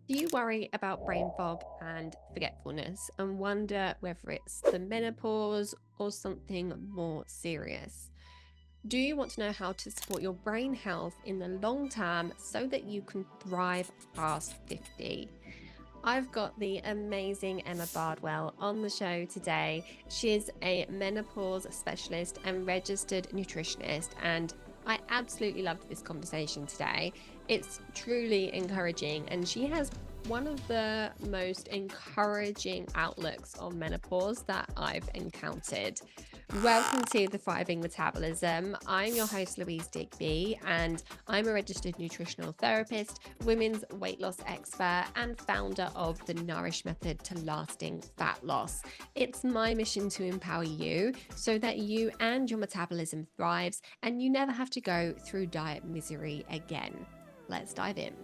Do you worry about brain fog and forgetfulness and wonder whether it's the menopause or something more serious? Do you want to know how to support your brain health in the long term so that you can thrive past 50? I've got the amazing Emma Bardwell on the show today. She's a menopause specialist and registered nutritionist, and I absolutely loved this conversation today. It's truly encouraging, and she has one of the most encouraging outlooks on menopause that I've encountered. Welcome to the Thriving Metabolism. I'm your host, Louise Digby, and I'm a registered nutritional therapist, women's weight loss expert, and founder of the Nourish Method to Lasting Fat Loss. It's my mission to empower you so that you and your metabolism thrives and you never have to go through diet misery again. Let's dive in.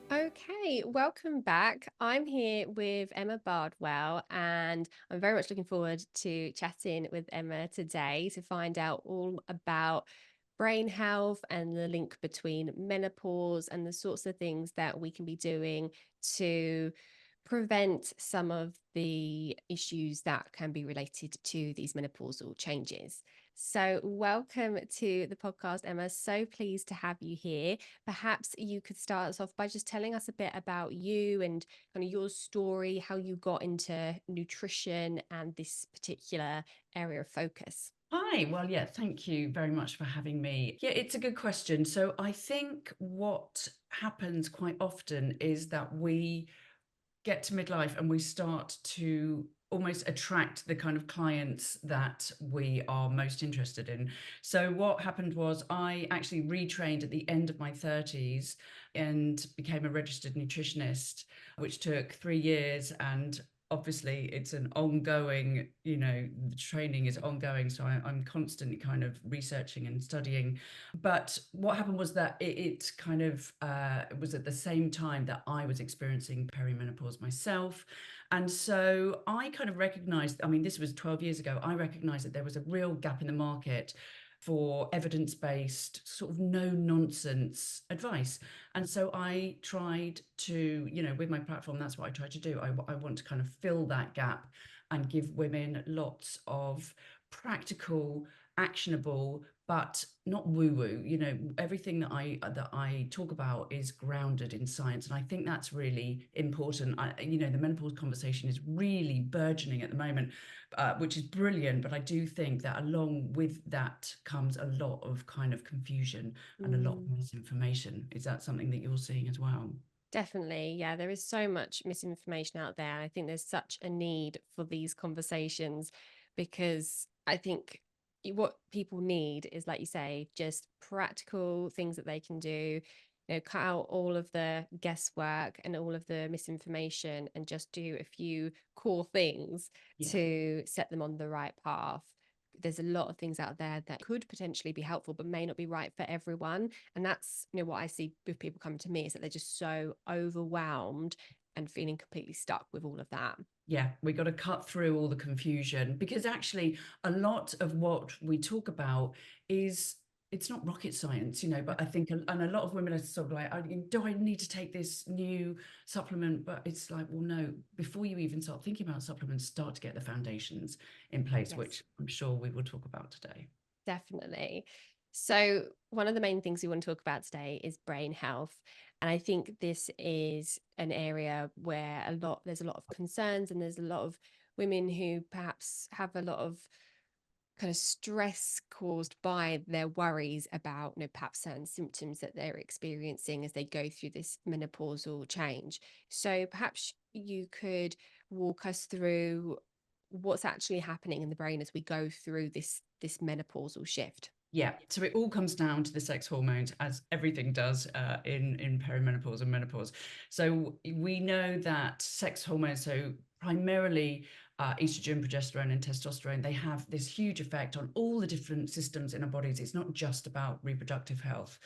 Okay, welcome back. I'm here with Emma Bardwell, and I'm very much looking forward to chatting with Emma today to find out all about brain health and the link between menopause and the sorts of things that we can be doing to prevent some of the issues that can be related to these menopausal changes. So, welcome to the podcast, Emma. So pleased to have you here. Perhaps you could start us off by just telling us a bit about you and kind of your story, how you got into nutrition and this particular area of focus. Hi, well, yeah, thank you very much for having me. Yeah, it's a good question. So I think what happens quite often is that we get to midlife and we start to almost attract the kind of clients that we are most interested in. So what happened was I actually retrained at the end of my 30s and became a registered nutritionist, which took 3 years. And obviously it's an ongoing, the training is ongoing. So I'm constantly kind of researching and studying. But what happened was that it kind of it was at the same time that I was experiencing perimenopause myself. And so I kind of recognized, I mean, this was 12 years ago, I recognized that there was a real gap in the market for evidence-based, sort of no nonsense advice. And so I tried to, with my platform, that's what I tried to do. I want to kind of fill that gap and give women lots of practical, actionable, but not woo-woo. Everything that I talk about is grounded in science, and I think that's really important. The menopause conversation is really burgeoning at the moment, which is brilliant. But I do think that along with that comes a lot of kind of confusion and a lot of Mm. misinformation. Is that something that you're seeing as well? Definitely. Yeah, there is so much misinformation out there. I think there's such a need for these conversations because I think what people need is, like you say, just practical things that they can do, cut out all of the guesswork and all of the misinformation and just do a few core things Yeah. to set them on the right path. There's a lot of things out there that could potentially be helpful, but may not be right for everyone. And that's, what I see with people coming to me is that they're just so overwhelmed and feeling completely stuck with all of that. Yeah, we got to cut through all the confusion because actually a lot of what we talk about is it's not rocket science, but I think, and a lot of women are sort of like, do I need to take this new supplement? But it's like, well, no, before you even start thinking about supplements, start to get the foundations in place, Yes. which I'm sure we will talk about today. Definitely. So, one of the main things we want to talk about today is brain health. And I think this is an area where there's a lot of concerns, and there's a lot of women who perhaps have a lot of kind of stress caused by their worries about, perhaps certain symptoms that they're experiencing as they go through this menopausal change. So, perhaps you could walk us through what's actually happening in the brain as we go through this menopausal shift. Yeah, so it all comes down to the sex hormones, as everything does in perimenopause and menopause. So we know that sex hormones, so primarily estrogen, progesterone, and testosterone, they have this huge effect on all the different systems in our bodies. It's not just about reproductive health.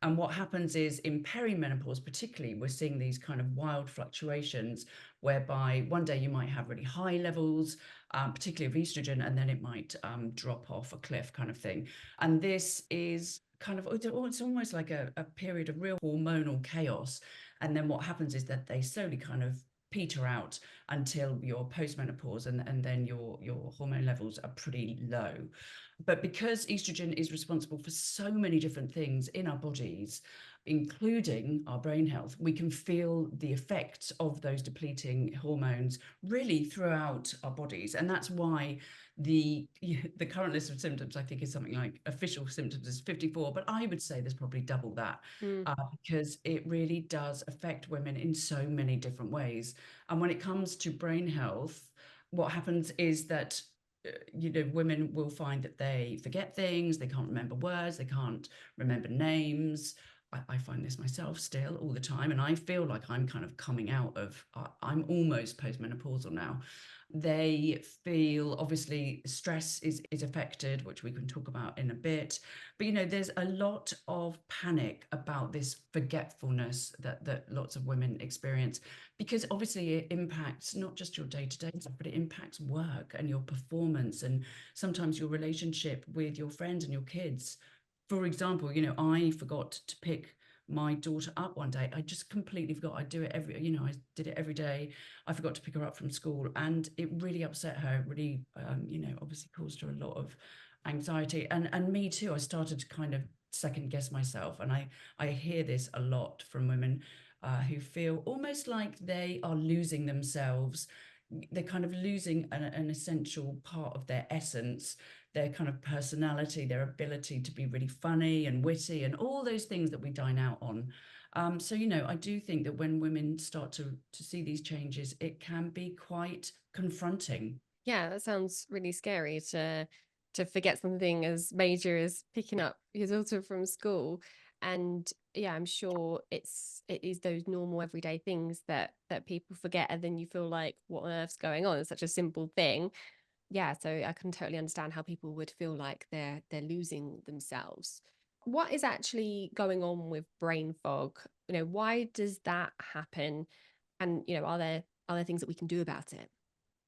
And what happens is in perimenopause, particularly, we're seeing these kind of wild fluctuations whereby one day you might have really high levels, particularly of estrogen, and then it might drop off a cliff kind of thing. And this is kind of, it's almost like a period of real hormonal chaos. And then what happens is that they slowly kind of peter out until you're postmenopause, and then your hormone levels are pretty low. But because estrogen is responsible for so many different things in our bodies, including our brain health, we can feel the effects of those depleting hormones really throughout our bodies. And that's why the current list of symptoms, I think, is something like official symptoms is 54, but I would say there's probably double that, Mm. because it really does affect women in so many different ways. And when it comes to brain health, what happens is that women will find that they forget things, they can't remember words, they can't remember names. I find this myself still all the time, and I feel like I'm kind of coming out of, I'm almost postmenopausal now. They feel, obviously, stress is affected, which we can talk about in a bit. But there's a lot of panic about this forgetfulness that lots of women experience, because obviously it impacts not just your day-to-day stuff, but it impacts work and your performance, and sometimes your relationship with your friends and your kids. For example, I forgot to pick my daughter up one day. I just completely forgot. I do it I did it every day. I forgot to pick her up from school, and it really upset her. It really, obviously caused her a lot of anxiety, and me too. I started to kind of second guess myself, and I hear this a lot from women who feel almost like they are losing themselves. They're kind of losing an essential part of their essence, their kind of personality, their ability to be really funny and witty, and all those things that we dine out on. So I do think that when women start to see these changes, it can be quite confronting. Yeah, that sounds really scary to forget something as major as picking up your daughter from school. And yeah, I'm sure it is those normal everyday things that people forget, and then you feel like, what on earth's going on? It's such a simple thing. Yeah, so I can totally understand how people would feel like they're losing themselves. What is actually going on with brain fog? Why does that happen? And are there things that we can do about it?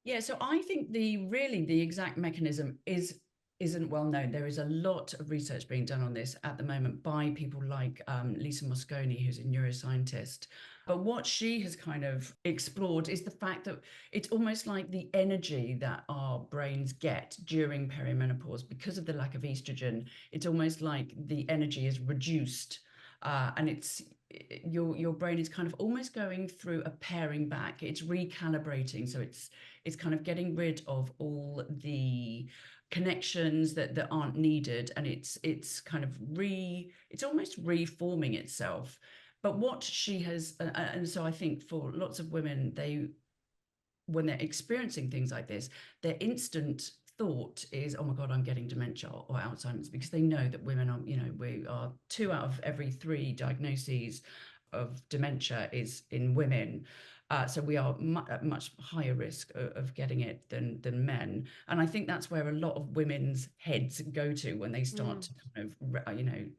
Yeah, so I think the exact mechanism isn't well known. There is a lot of research being done on this at the moment by people like Lisa Mosconi, who's a neuroscientist. But what she has kind of explored is the fact that it's almost like the energy that our brains get during perimenopause, because of the lack of estrogen. It's almost like the energy is reduced, and it's your brain is kind of almost going through a paring back. It's recalibrating, so it's kind of getting rid of all the connections that aren't needed, and it's kind of it's almost reforming itself. But what she has, and so I think for lots of women, they, when they're experiencing things like this, their instant thought is, oh my God, I'm getting dementia or Alzheimer's, because they know that women are, we are 2 out of every 3 diagnoses of dementia is in women. So we are at much higher risk of getting it than men. And I think that's where a lot of women's heads go to when they start Mm. to kind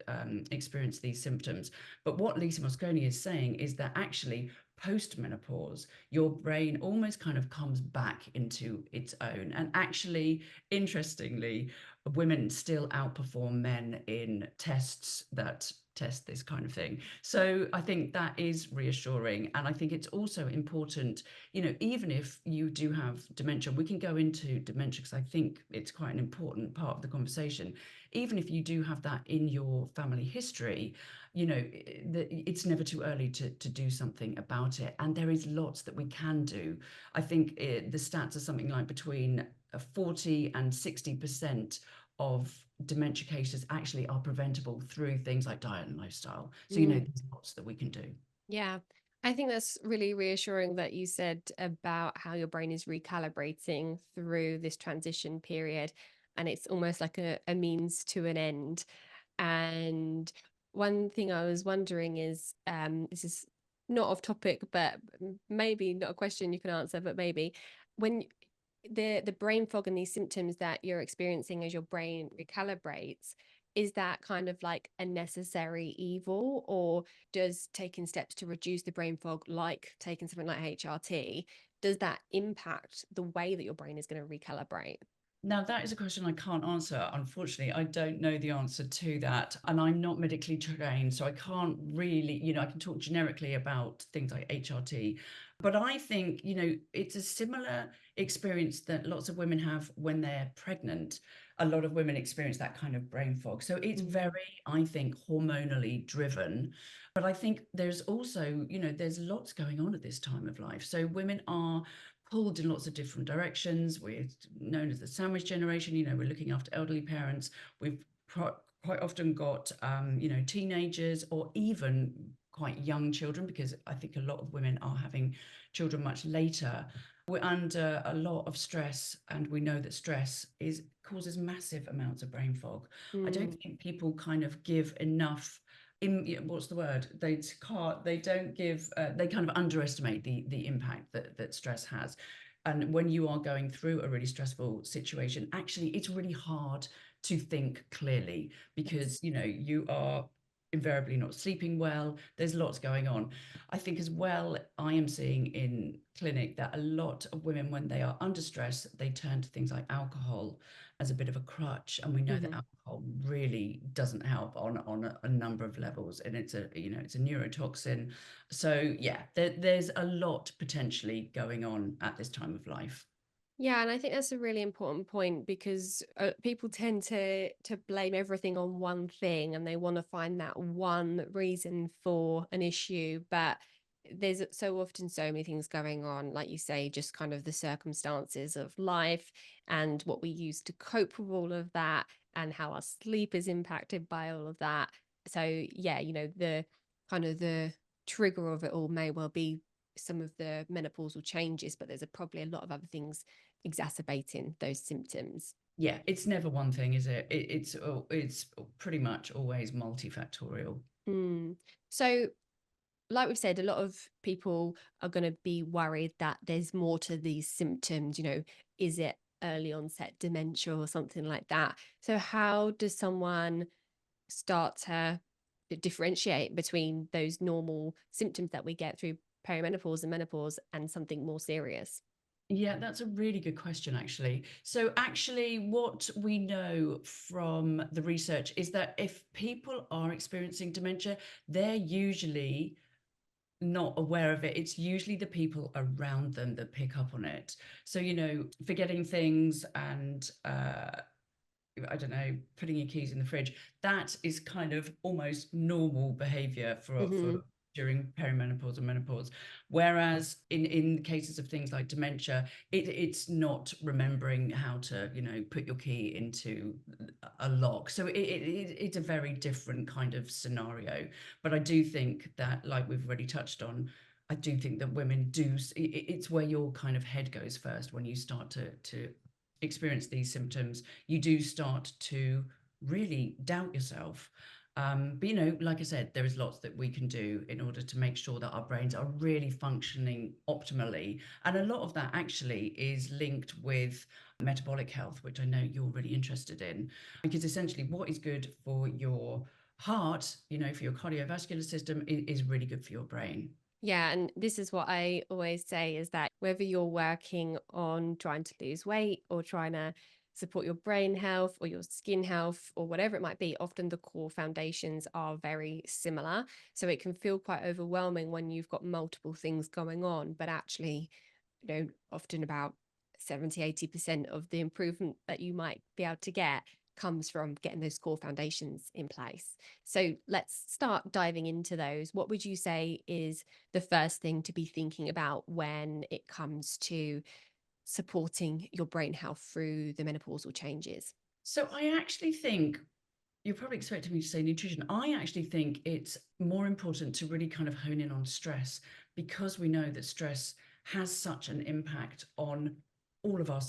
of, experience these symptoms. But what Lisa Mosconi is saying is that actually post-menopause, your brain almost kind of comes back into its own. And actually, interestingly, women still outperform men in tests that test this kind of thing. So I think that is reassuring. And I think it's also important, even if you do have dementia, we can go into dementia because I think it's quite an important part of the conversation. Even if you do have that in your family history, it's never too early to do something about it. And there is lots that we can do. I think the stats are something like between 40 and 60% of dementia cases actually are preventable through things like diet and lifestyle. So, Mm. there's lots that we can do. Yeah, I think that's really reassuring that you said about how your brain is recalibrating through this transition period, and it's almost like a means to an end. And one thing I was wondering is, this is not off topic, but maybe not a question you can answer, but maybe when the brain fog and these symptoms that you're experiencing as your brain recalibrates, is that kind of like a necessary evil, or does taking steps to reduce the brain fog, like taking something like HRT, does that impact the way that your brain is going to recalibrate? Now, that is a question I can't answer. Unfortunately, I don't know the answer to that. And I'm not medically trained, so I can't really, I can talk generically about things like HRT. But I think, it's a similar experience that lots of women have when they're pregnant. A lot of women experience that kind of brain fog. So it's Mm. very, I think, hormonally driven. But I think there's also, there's lots going on at this time of life. So women are pulled in lots of different directions. We're known as the sandwich generation. We're looking after elderly parents. We've quite often got, teenagers or even quite young children, because I think a lot of women are having children much later. We're under a lot of stress, and we know that stress causes massive amounts of brain fog. I don't Mm. think people kind of give enough what's the word? They don't give. They kind of underestimate the impact that stress has. And when you are going through a really stressful situation, actually, it's really hard to think clearly, Yes. because you are invariably not sleeping well. There's lots going on. I think as well, I am seeing in clinic that a lot of women, when they are under stress, they turn to things like alcohol as a bit of a crutch, and we know that Hmm. alcohol really doesn't help on a number of levels, and it's a neurotoxin. So yeah, there's a lot potentially going on at this time of life. Yeah, and I think that's a really important point because people tend to blame everything on one thing, and they want to find that one reason for an issue. But there's so often so many things going on, like you say, just kind of the circumstances of life and what we use to cope with all of that, and how our sleep is impacted by all of that. So yeah, the kind of the trigger of it all may well be some of the menopausal changes, but there's probably a lot of other things exacerbating those symptoms. Yeah, it's never one thing, is it? It's pretty much always multifactorial. Mm. So, like we've said, a lot of people are going to be worried that there's more to these symptoms. Is it early onset dementia or something like that? So, how does someone start to differentiate between those normal symptoms that we get through perimenopause and menopause and something more serious? Yeah, that's a really good question, actually. So, actually, what we know from the research is that if people are experiencing dementia, they're usually not aware of it. It's usually the people around them that pick up on it. So, forgetting things and I don't know, putting your keys in the fridge, that is kind of almost normal behavior for Hmm. during perimenopause and menopause. Whereas in cases of things like dementia, it's not remembering how to, put your key into a lock. So it's a very different kind of scenario. But I do think that, like we've already touched on, I do think that women do, it's where your kind of head goes first when you start to experience these symptoms. You do start to really doubt yourself. But like I said, there is lots that we can do in order to make sure that our brains are really functioning optimally. And a lot of that actually is linked with metabolic health, which I know you're really interested in, because essentially what is good for your heart, for your cardiovascular system, is really good for your brain. Yeah, and this is what I always say is that whether you're working on trying to lose weight or trying to support your brain health or your skin health or whatever it might be, often the core foundations are very similar. So it can feel quite overwhelming when you've got multiple things going on, but actually, often about 70-80% of the improvement that you might be able to get comes from getting those core foundations in place. So let's start diving into those. What would you say is the first thing to be thinking about when it comes to supporting your brain health through the menopausal changes? So I actually think you're probably expecting me to say nutrition. I actually think it's more important to really kind of hone in on stress, because we know that stress has such an impact on all of our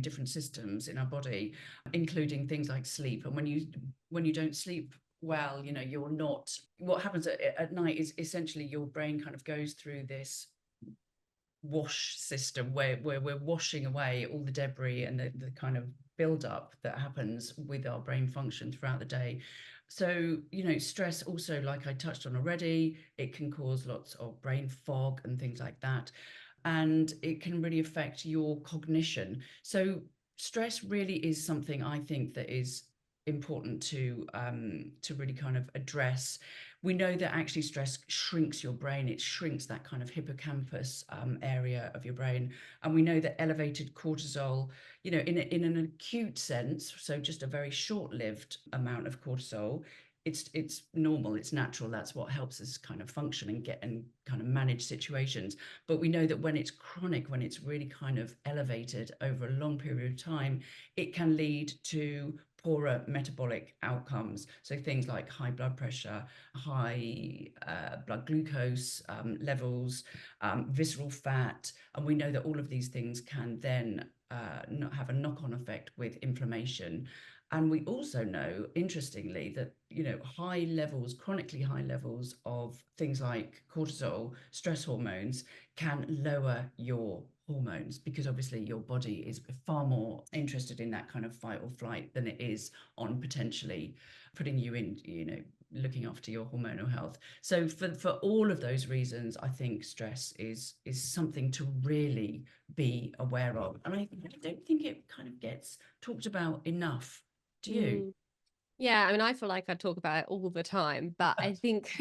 different systems in our body, including things like sleep. And when you don't sleep well, you're not, what happens at night is essentially your brain kind of goes through this wash system where we're washing away all the debris and the kind of buildup that happens with our brain function throughout the day. So, stress also, like I touched on already, it can cause lots of brain fog and things like that. And it can really affect your cognition. So stress really is something I think that is important to really kind of address. We know that actually stress shrinks your brain. It shrinks that kind of hippocampus area of your brain. And we know that elevated cortisol, in an acute sense, so just a very short-lived amount of cortisol, it's normal, it's natural. That's what helps us kind of function and get and kind of manage situations. But we know that when it's chronic, when it's really kind of elevated over a long period of time, it can lead to poorer metabolic outcomes. So things like high blood pressure, high blood glucose levels, visceral fat. And we know that all of these things can then not have a knock-on effect with inflammation. And we also know, interestingly, that high levels, chronically high levels of things like cortisol, stress hormones, can lower your hormones, because obviously your body is far more interested in that kind of fight or flight than it is on potentially putting you in, looking after your hormonal health. So for all of those reasons, I think stress is something to really be aware of. And I don't think it kind of gets talked about enough. Do you? Mm. Yeah, I mean, I feel like I talk about it all the time, but I think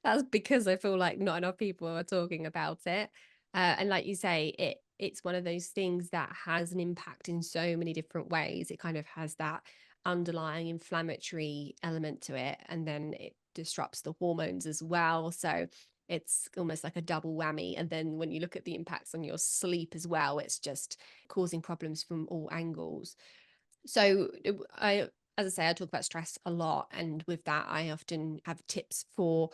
that's because I feel like not enough people are talking about it. And like you say, it's one of those things that has an impact in so many different ways. It kind of has that underlying inflammatory element to it, and then it disrupts the hormones as well. So it's almost like a double whammy. And then when you look at the impacts on your sleep as well, it's just causing problems from all angles. So as I say, I talk about stress a lot. And with that, I often have tips for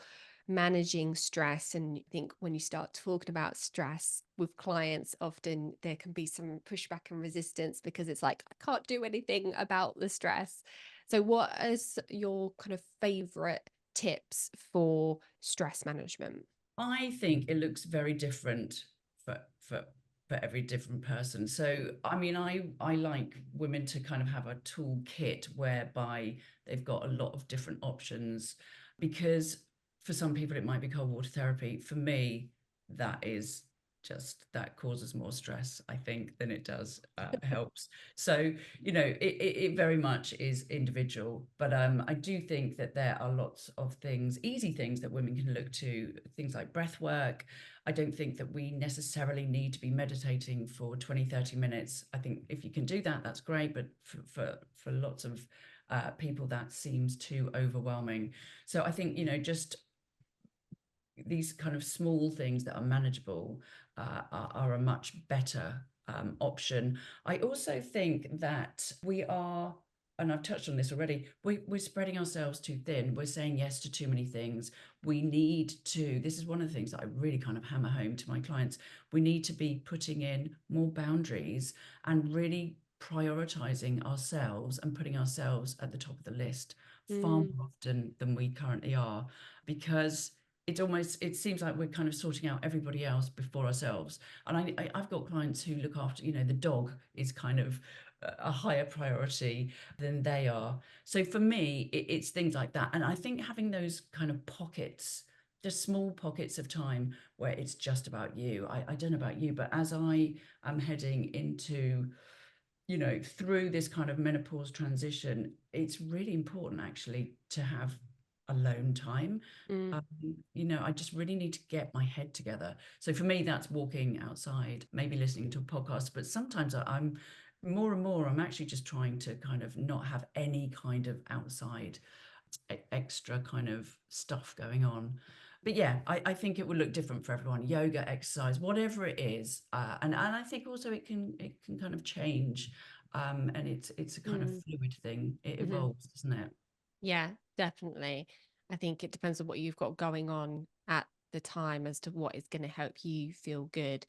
managing stress. And I think when you start talking about stress with clients, often there can be some pushback and resistance because it's like, I can't do anything about the stress. So what is your kind of favorite tips for stress management? I think it looks very different for for for every different person. So I mean, I like women to kind of have a toolkit whereby they've got a lot of different options, because for some people it might be cold water therapy. For me, that is just that causes more stress, I think, than it does helps. So it very much is individual, but I do think that there are lots of things, easy things that women can look to, things like breath work. I don't think that we necessarily need to be meditating for 20-30 minutes. I think if you can do that, that's great, but for lots of people that seems too overwhelming. So I think just these kind of small things that are manageable are a much better option. I also think that we are, and I've touched on this already, we're spreading ourselves too thin. We're saying yes to too many things. We need to, this is one of the things that I really kind of hammer home to my clients. We need to be putting in more boundaries and really prioritizing ourselves and putting ourselves at the top of the list far Mm, more often than we currently are, because it seems like we're kind of sorting out everybody else before ourselves. And I've got clients who look after, the dog is kind of a higher priority than they are. So for me, it's things like that. And I think having those kind of pockets, just small pockets of time where it's just about you. I don't know about you, but as I am heading into, through this kind of menopause transition, it's really important actually to have alone time. mm, I just really need to get my head together. So for me, that's walking outside, maybe listening to a podcast. But sometimes I'm more and more, I'm actually just trying to kind of not have any kind of outside extra kind of stuff going on. But yeah, I think it will look different for everyone. Yoga, exercise, whatever it is, and I think also it can kind of change, and it's a kind of mm, fluid thing. It mhm. evolves, doesn't it? Yeah, definitely. I think it depends on what you've got going on at the time as to what is going to help you feel good.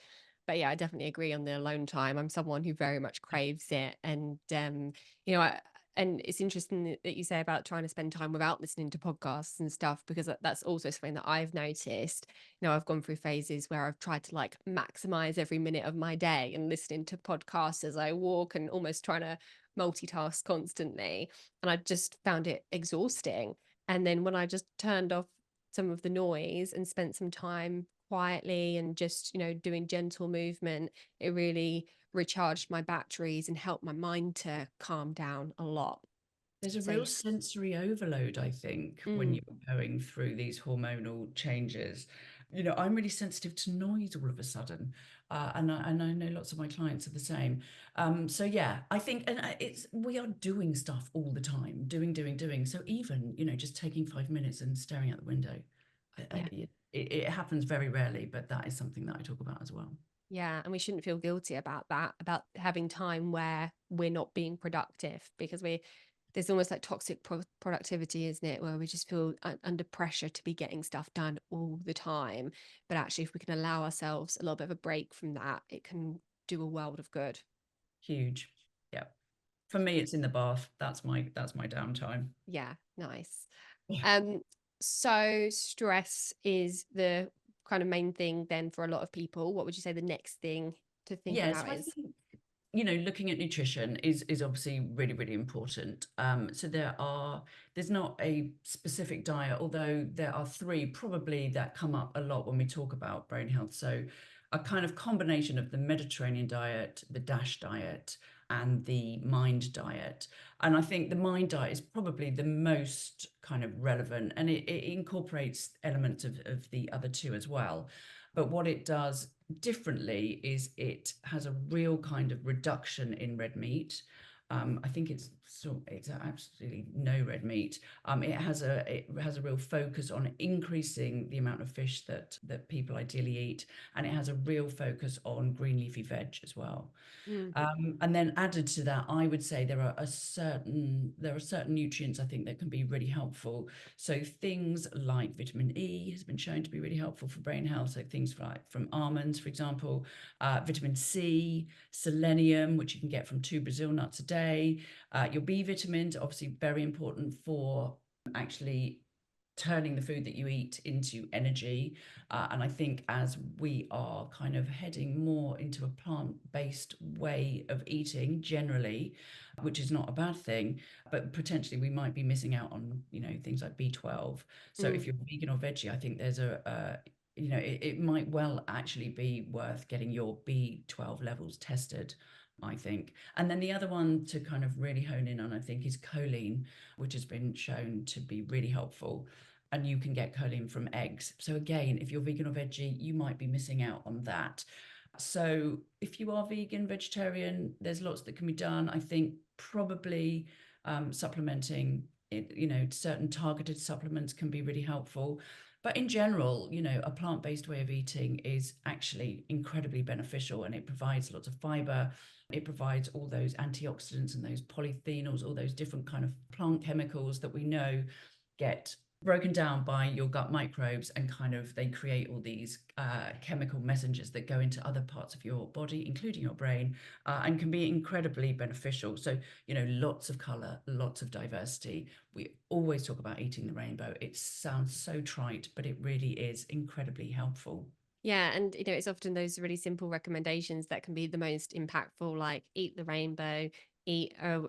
But yeah, I definitely agree on the alone time. I'm someone who very much craves it. And you know, and it's interesting that you say about trying to spend time without listening to podcasts and stuff, because that's also something that I've noticed. I've gone through phases where I've tried to like maximize every minute of my day and listening to podcasts as I walk and almost trying to multitask constantly, and I just found it exhausting. And then when I just turned off some of the noise and spent some time quietly and just, doing gentle movement, it really recharged my batteries and helped my mind to calm down a lot. There's a So, real sensory overload, I think, when mm, you're going through these hormonal changes. I'm really sensitive to noise all of a sudden, and I know lots of my clients are the same. So yeah, I think, and it's we are doing stuff all the time, doing. So even just taking 5 minutes and staring out the window, yeah. it happens very rarely, but that is something that I talk about as well. Yeah, and we shouldn't feel guilty about that, about having time where we're not being productive, because there's almost like toxic productivity, isn't it? Where we just feel under pressure to be getting stuff done all the time. But actually, if we can allow ourselves a little bit of a break from that, it can do a world of good. Huge. Yeah. For me, it's in the bath. That's my downtime. Yeah, nice. Um, so stress is the kind of main thing then for a lot of people. What would you say the next thing to think Yeah, so about I is? think looking at nutrition is obviously really, really important. So there's not a specific diet, although there are three probably that come up a lot when we talk about brain health. So a kind of combination of the Mediterranean diet, the DASH diet, and the Mind diet. And I think the Mind diet is probably the most kind of relevant, and it incorporates elements of the other two as well. But what it does differently is it has a real kind of reduction in red meat. I think it's absolutely no red meat. It has a real focus on increasing the amount of fish that people ideally eat, and it has a real focus on green leafy veg as well. Mm, And then added to that, I would say there are certain nutrients I think that can be really helpful. So things like vitamin E has been shown to be really helpful for brain health. So things like from almonds, for example, vitamin C, selenium, which you can get from 2 Brazil nuts a day. Your B vitamins, obviously very important for actually turning the food that you eat into energy. And I think as we are kind of heading more into a plant-based way of eating generally, which is not a bad thing, but potentially we might be missing out on, things like B12. So mm. if you're vegan or veggie, I think there's it might well actually be worth getting your B12 levels tested, I think. And then the other one to kind of really hone in on, I think, is choline, which has been shown to be really helpful. And you can get choline from eggs. So again, if you're vegan or veggie, you might be missing out on that. So if you are vegan, vegetarian, there's lots that can be done. I think probably supplementing it, certain targeted supplements can be really helpful. But in general, a plant-based way of eating is actually incredibly beneficial, and it provides lots of fiber. It provides all those antioxidants and those polyphenols, all those different kind of plant chemicals that we know get broken down by your gut microbes, and kind of they create all these chemical messengers that go into other parts of your body, including your brain, and can be incredibly beneficial. So, lots of color, lots of diversity. We always talk about eating the rainbow. It sounds so trite, but it really is incredibly helpful. Yeah, and it's often those really simple recommendations that can be the most impactful, like eat the rainbow, eat a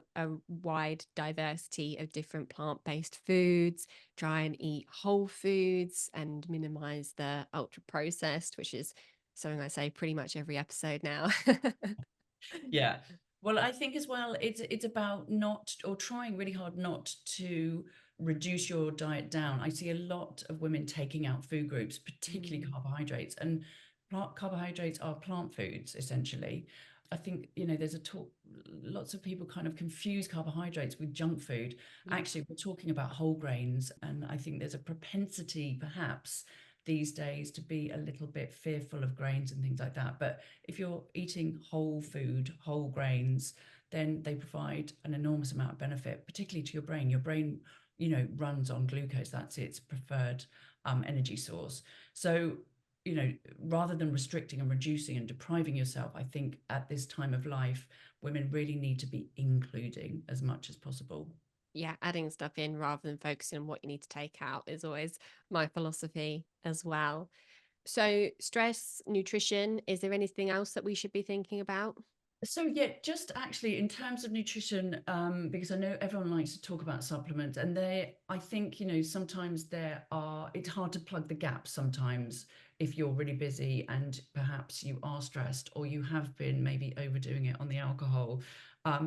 wide diversity of different plant-based foods, try and eat whole foods and minimize the ultra processed, which is something I say pretty much every episode now. Yeah. Well, I think as well, it's about not, or trying really hard not to reduce your diet down. I see a lot of women taking out food groups, particularly Mm, carbohydrates, and carbohydrates are plant foods essentially. I think, there's a talk, lots of people kind of confuse carbohydrates with junk food. mm. Actually, we're talking about whole grains, and I think there's a propensity perhaps these days to be a little bit fearful of grains and things like that. But if you're eating whole food, whole grains, then they provide an enormous amount of benefit, particularly to your brain. Your brain, runs on glucose. That's its preferred energy source. So, rather than restricting and reducing and depriving yourself, I think at this time of life, women really need to be including as much as possible. Yeah, adding stuff in rather than focusing on what you need to take out is always my philosophy as well. So, stress, nutrition, is there anything else that we should be thinking about? So yeah, just actually in terms of nutrition, because I know everyone likes to talk about supplements, and I think, sometimes it's hard to plug the gaps sometimes if you're really busy and perhaps you are stressed, or you have been maybe overdoing it on the alcohol.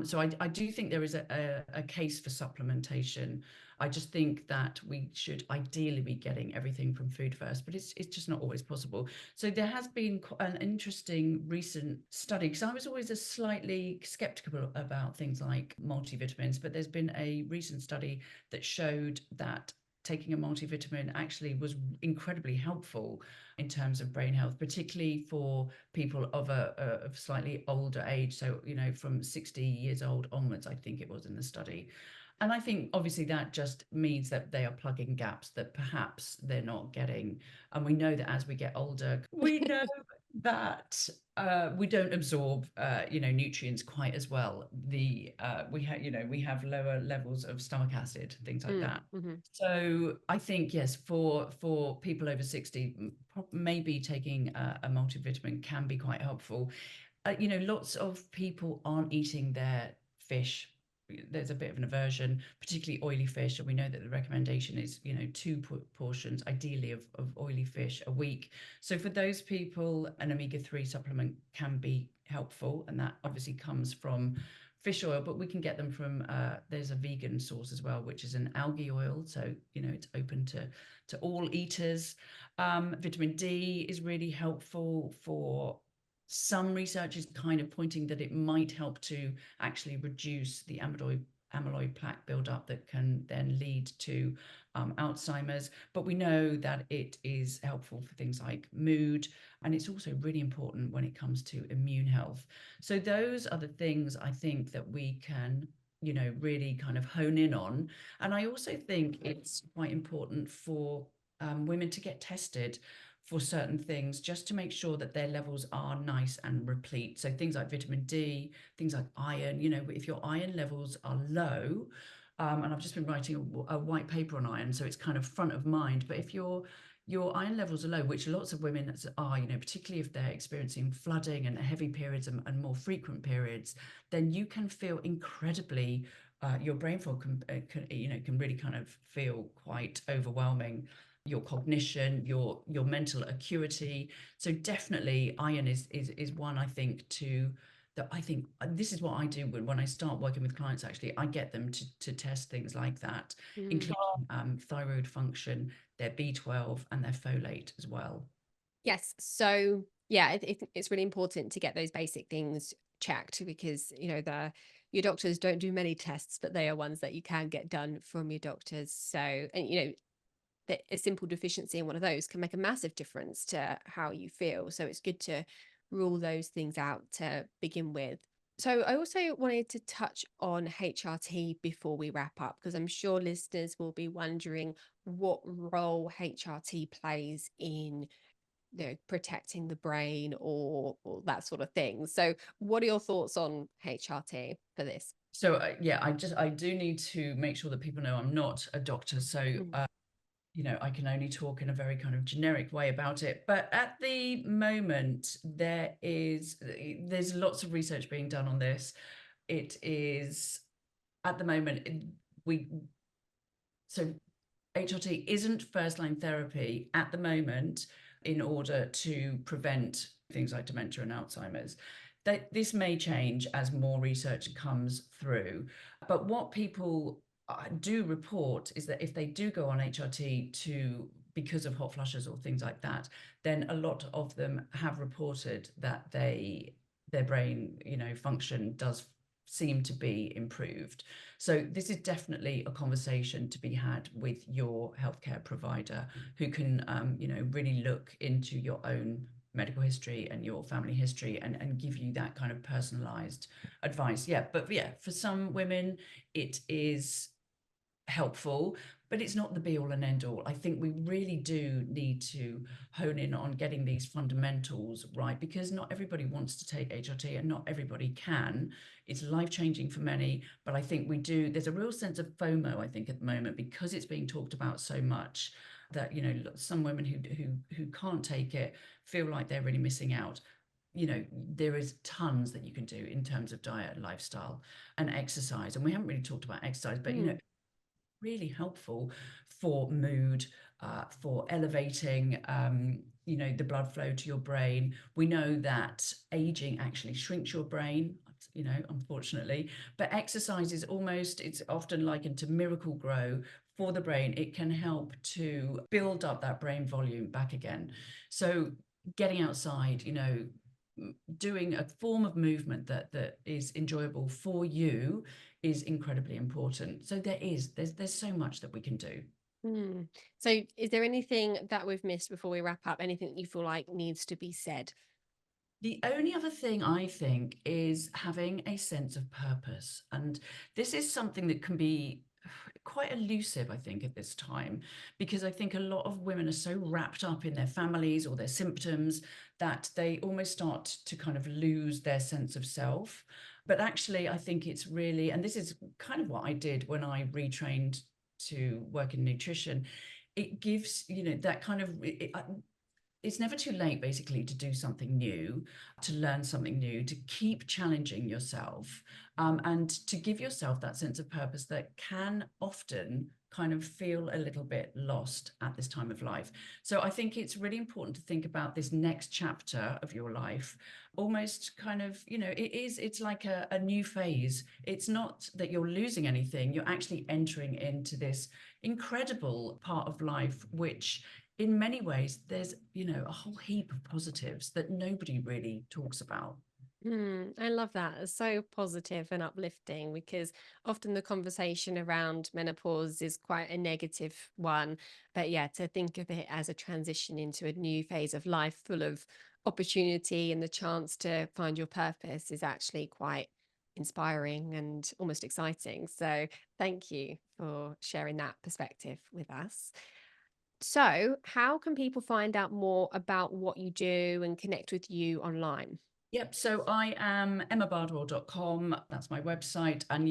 So I do think there is a case for supplementation. I just think that we should ideally be getting everything from food first, but it's just not always possible. So there has been an interesting recent study, because I was always a slightly skeptical about things like multivitamins, but there's been a recent study that showed that taking a multivitamin actually was incredibly helpful in terms of brain health, particularly for people of a slightly older age. So, from 60 years old onwards, I think it was in the study. And I think obviously that just means that they are plugging gaps that perhaps they're not getting. And we know that as we get older, we know that we don't absorb nutrients quite as well. We have lower levels of stomach acid, things like that. Mm-hmm. So I think, yes, for people over 60, maybe taking a multivitamin can be quite helpful. Lots of people aren't eating their fish. There's a bit of an aversion, particularly oily fish, and we know that the recommendation is, two portions, ideally, of oily fish a week. So for those people, an omega-3 supplement can be helpful, and that obviously comes from fish oil, but we can get them from there's a vegan source as well, which is an algae oil, so it's open to all eaters. Vitamin D is really helpful. For some research is kind of pointing that it might help to actually reduce the amyloid plaque buildup that can then lead to Alzheimer's. But we know that it is helpful for things like mood, and it's also really important when it comes to immune health. So those are the things I think that we can, really kind of hone in on. And I also think it's quite important for women to get tested for certain things, just to make sure that their levels are nice and replete. So things like vitamin D, things like iron, if your iron levels are low, and I've just been writing a white paper on iron, so it's kind of front of mind. But if your iron levels are low, which lots of women are, particularly if they're experiencing flooding and heavy periods and more frequent periods, then you can feel incredibly, your brain fog can really kind of feel quite overwhelming. Your cognition, your mental acuity. So definitely iron is one, I think, that I think this is what I do when I start working with clients. Actually, I get them to test things like that, including thyroid function, their B12, and their folate as well. Yes. So yeah, it's really important to get those basic things checked, because your doctors don't do many tests, but they are ones that you can get done from your doctors. So, and that a simple deficiency in one of those can make a massive difference to how you feel. So it's good to rule those things out to begin with. So I also wanted to touch on HRT before we wrap up, because I'm sure listeners will be wondering what role HRT plays in protecting the brain, or that sort of thing. So what are your thoughts on HRT for this? So yeah, I do need to make sure that people know I'm not a doctor. So I can only talk in a very kind of generic way about it. But at the moment, there's lots of research being done on this. It is at the moment we so HRT isn't first line therapy at the moment in order to prevent things like dementia and Alzheimer's. That this may change as more research comes through. But what people do report is that if they do go on HRT because of hot flushes or things like that, then a lot of them have reported that their brain function does seem to be improved. So this is definitely a conversation to be had with your healthcare provider, who can really look into your own medical history and your family history, and give you that kind of personalized advice. But for some women it is helpful, but it's not the be all and end all. I think we really do need to hone in on getting these fundamentals right, because not everybody wants to take HRT and not everybody can. It's life-changing for many, but I think there's a real sense of FOMO, I think, at the moment, because it's being talked about so much, that some women who can't take it feel like they're really missing out. There is tons that you can do in terms of diet, lifestyle, and exercise. And we haven't really talked about exercise, but really helpful for mood, for elevating, the blood flow to your brain. We know that aging actually shrinks your brain, unfortunately, but exercise is it's often likened to miracle grow for the brain. It can help to build up that brain volume back again. So getting outside, doing a form of movement that is enjoyable for you is incredibly important. So there's so much that we can do. So is there anything that we've missed before we wrap up? Anything that you feel like needs to be said? The only other thing I think is having a sense of purpose. And this is something that can be quite elusive, I think, at this time, because I think a lot of women are so wrapped up in their families or their symptoms that they almost start to kind of lose their sense of self. But actually, I think it's really, and this is kind of what I did when I retrained to work in nutrition. It gives, that kind of, it's never too late, basically, to do something new, to learn something new, to keep challenging yourself, and to give yourself that sense of purpose that can often kind of feel a little bit lost at this time of life. So I think it's really important to think about this next chapter of your life, almost kind of, it's like a new phase. It's not that you're losing anything, you're actually entering into this incredible part of life, which in many ways, there's, a whole heap of positives that nobody really talks about. I love that. It's so positive and uplifting because often the conversation around menopause is quite a negative one. But yeah, to think of it as a transition into a new phase of life full of opportunity and the chance to find your purpose is actually quite inspiring and almost exciting. So thank you for sharing that perspective with us. So, how can people find out more about what you do and connect with you online? Yep. So I am emmabardwell.com. That's my website. And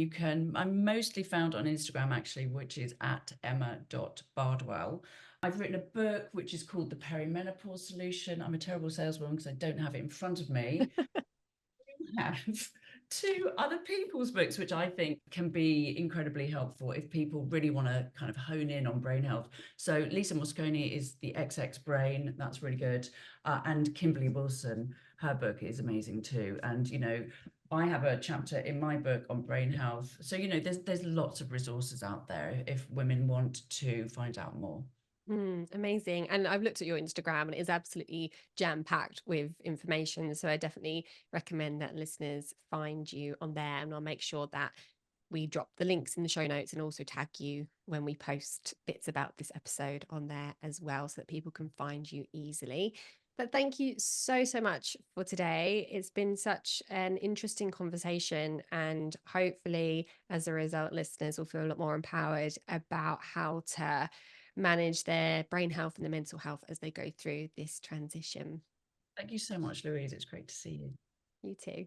I'm mostly found on Instagram, actually, which is at emma.bardwell. I've written a book which is called The Perimenopause Solution. I'm a terrible saleswoman because I don't have it in front of me. Have two other people's books, which I think can be incredibly helpful if people really want to kind of hone in on brain health. So Lisa Mosconi is the XX Brain. That's really good. And Kimberly Wilson, her book is amazing too. And, I have a chapter in my book on brain health. So, there's lots of resources out there if women want to find out more. Amazing. And I've looked at your Instagram and it is absolutely jam-packed with information. So I definitely recommend that listeners find you on there. And I'll make sure that we drop the links in the show notes and also tag you when we post bits about this episode on there as well so that people can find you easily. But thank you so, so much for today. It's been such an interesting conversation. And hopefully, as a result, listeners will feel a lot more empowered about how to manage their brain health and their mental health as they go through this transition. Thank you so much, Louise. It's great to see you. You too.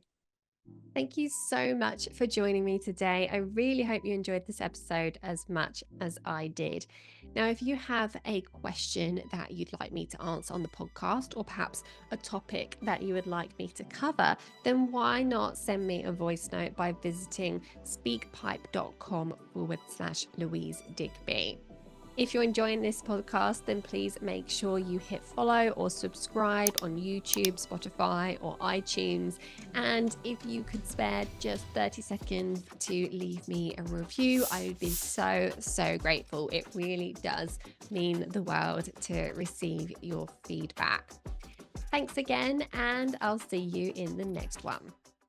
Thank you so much for joining me today. I really hope you enjoyed this episode as much as I did. Now, if you have a question that you'd like me to answer on the podcast, or perhaps a topic that you would like me to cover, then why not send me a voice note by visiting speakpipe.com/Louise Digby. If you're enjoying this podcast, then please make sure you hit follow or subscribe on YouTube, Spotify, or iTunes. And if you could spare just 30 seconds to leave me a review, I would be so, so grateful. It really does mean the world to receive your feedback. Thanks again, and I'll see you in the next one.